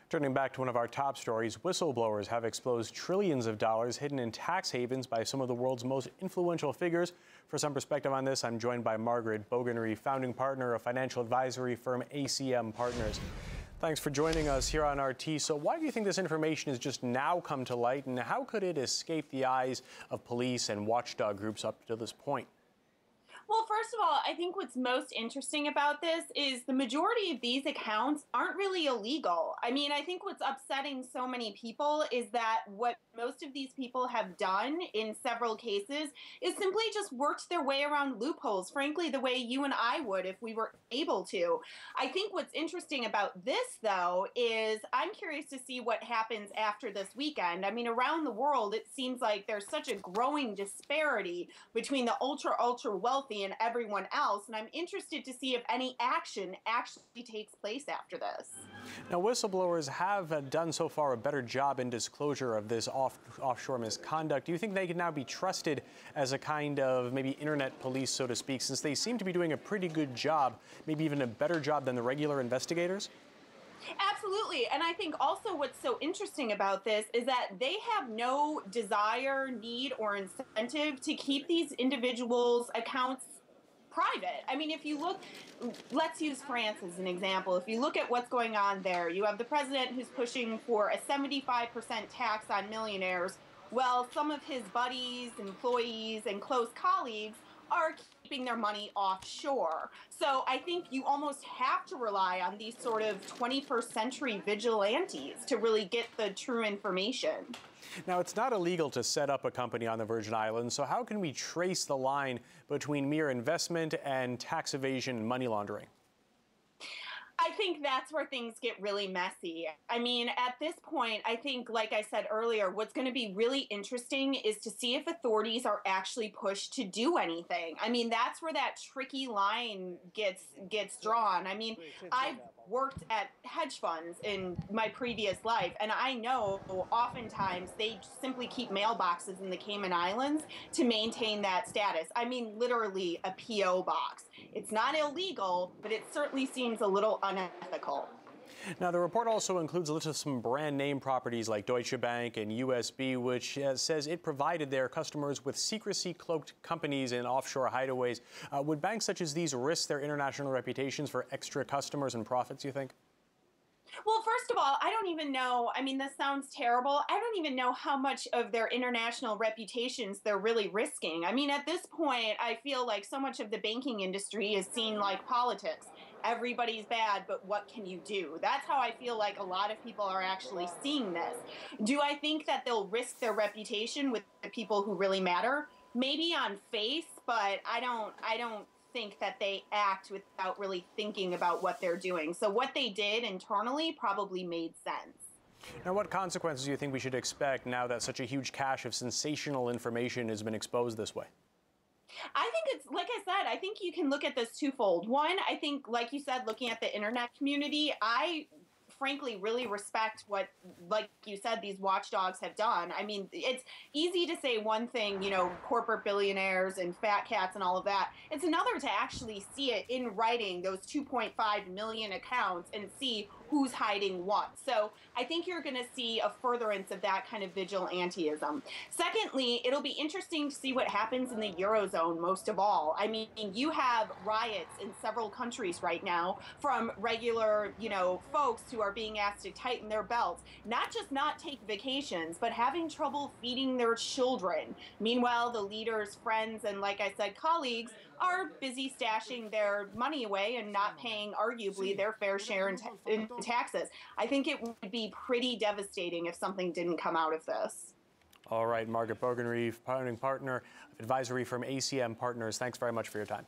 Turning back to one of our top stories, whistleblowers have exposed trillions of dollars hidden in tax havens by some of the world's most influential figures. For some perspective on this, I'm joined by Margaret Bogrenry, founding partner of financial advisory firm ACM Partners. Thanks for joining us here on RT. So why do you think this information has just now come to light, and how could it escape the eyes of police and watchdog groups up to this point? Well, first of all, I think what's most interesting about this is the majority of these accounts aren't really illegal. I mean, I think what's upsetting so many people is that what most of these people have done in several cases is simply just worked their way around loopholes, frankly, the way you and I would if we were able to. I think what's interesting about this, though, is I'm curious to see what happens after this weekend. I mean, around the world, it seems like there's such a growing disparity between the ultra wealthy and everyone else, and I'm interested to see if any action actually takes place after this. Now, whistleblowers have done so far a better job in disclosure of this offshore misconduct. Do you think they can now be trusted as a kind of maybe internet police, so to speak, since they seem to be doing a pretty good job, maybe even a better job than the regular investigators? Absolutely. And I think also what's so interesting about this is that they have no desire, need, or incentive to keep these individuals' accounts private. I mean, if you look, let's use France as an example. If you look at what's going on there, you have the president who's pushing for a 75% tax on millionaires. Well, some of his buddies, employees, and close colleagues are keeping their money offshore. So I think you almost have to rely on these sort of 21st century vigilantes to really get the true information. Now, it's not illegal to set up a company on the Virgin Islands, so how can we trace the line between mere investment and tax evasion and money laundering? I think that's where things get really messy. I mean, at this point, I think, like I said earlier, what's going to be really interesting is to see if authorities are actually pushed to do anything. I mean, that's where that tricky line gets drawn. I mean, I've worked at hedge funds in my previous life, and I know oftentimes they simply keep mailboxes in the Cayman Islands to maintain that status. I mean, literally a P.O. box. It's not illegal, but it certainly seems a little unethical. Now, the report also includes a list of some brand name properties like Deutsche Bank and USB, which says it provided their customers with secrecy-cloaked companies in offshore hideaways. Would banks such as these risk their international reputations for extra customers and profits, you think? Well, first of all, I don't even know. I mean, this sounds terrible. I don't even know how much of their international reputations they're really risking. I mean, at this point, I feel like so much of the banking industry is seen like politics. Everybody's bad, but what can you do? That's how I feel like a lot of people are actually seeing this. Do I think that they'll risk their reputation with the people who really matter? Maybe on face, but I don't think that they act without really thinking about what they're doing. So what they did internally probably made sense. Now, what consequences do you think we should expect now that such a huge cache of sensational information has been exposed this way? I think it's, like I said, I think you can look at this twofold. One, I think, like you said, looking at the internet community, I frankly really respect what, like you said, these watchdogs have done. I mean, it's easy to say one thing, you know, corporate billionaires and fat cats and all of that. It's another to actually see it in writing, those 2.5 million accounts, and see who's hiding what. So I think you're going to see a furtherance of that kind of vigilantism. Secondly, it'll be interesting to see what happens in the Eurozone most of all. I mean, you have riots in several countries right now from regular, you know, folks who are being asked to tighten their belts, not just not take vacations, but having trouble feeding their children. Meanwhile, the leaders' friends and, like I said, colleagues are busy stashing their money away and not paying, arguably, their fair share in taxes. I think it would be pretty devastating if something didn't come out of this. All right, Margaret Bogrenry, founding partner of advisory firm ACM Partners, thanks very much for your time.